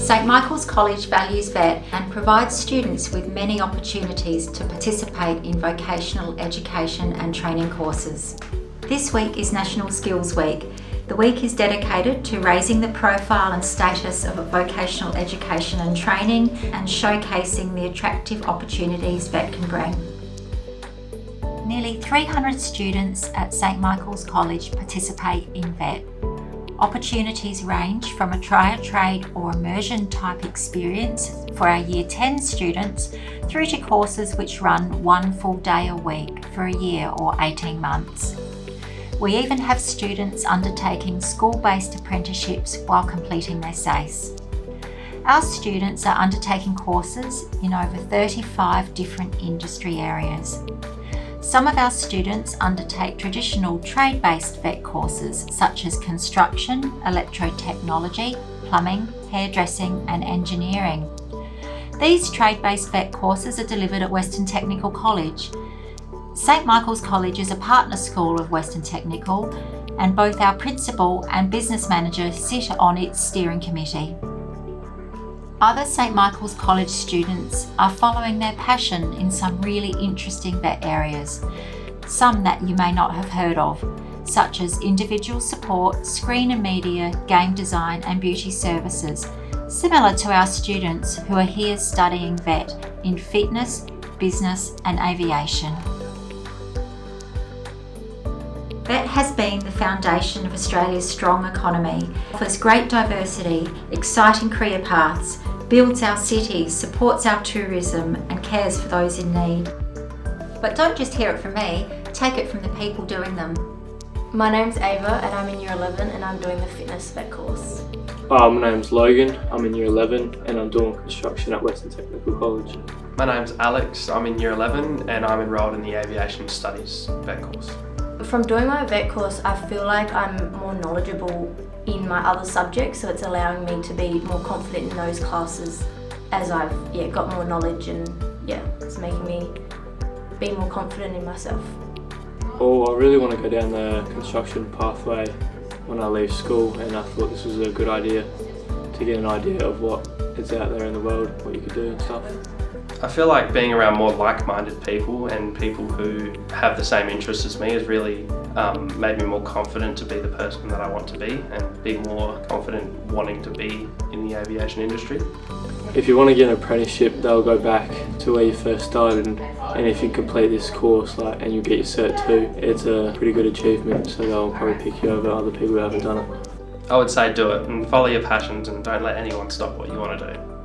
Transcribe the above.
St Michael's College values VET and provides students with many opportunities to participate in vocational education and training courses. This week is National Skills Week. The week is dedicated to raising the profile and status of vocational education and training and showcasing the attractive opportunities VET can bring. Nearly 300 students at St Michael's College participate in VET. Opportunities range from a try-a-trade or immersion type experience for our Year 10 students through to courses which run one full day a week for a year or 18 months. We even have students undertaking school-based apprenticeships while completing their SACE. Our students are undertaking courses in over 35 different industry areas. Some of our students undertake traditional trade-based VET courses such as construction, electrotechnology, plumbing, hairdressing and engineering. These trade-based VET courses are delivered at Western Technical College. St Michael's College is a partner school of Western Technical, and both our principal and business manager sit on its steering committee. Other St Michael's College students are following their passion in some really interesting VET areas, some that you may not have heard of, such as individual support, screen and media, game design and beauty services, similar to our students who are here studying VET in fitness, business and aviation. VET has been the foundation of Australia's strong economy, offers great diversity, exciting career paths, builds our cities, supports our tourism and cares for those in need. But don't just hear it from me, take it from the people doing them. My name's Ava and I'm in Year 11 and I'm doing the fitness VET course. My name's Logan, I'm in Year 11 and I'm doing construction at Western Technical College. My name's Alex, I'm in Year 11 and I'm enrolled in the Aviation Studies VET course. From doing my VET course, I feel like I'm more knowledgeable in my other subjects, so it's allowing me to be more confident in those classes as I've got more knowledge, and it's making me be more confident in myself. I really want to go down the construction pathway when I leave school, and I thought this was a good idea to get an idea of what is out there in the world, what you could do and stuff. I feel like being around more like-minded people and people who have the same interests as me has really made me more confident to be the person that I want to be and be more confident wanting to be in the aviation industry. If you want to get an apprenticeship, they'll go back to where you first started, and if you complete this course and you get your Cert 2, it's a pretty good achievement, so they'll probably pick you over other people who haven't done it. I would say do it and follow your passions and don't let anyone stop what you want to do.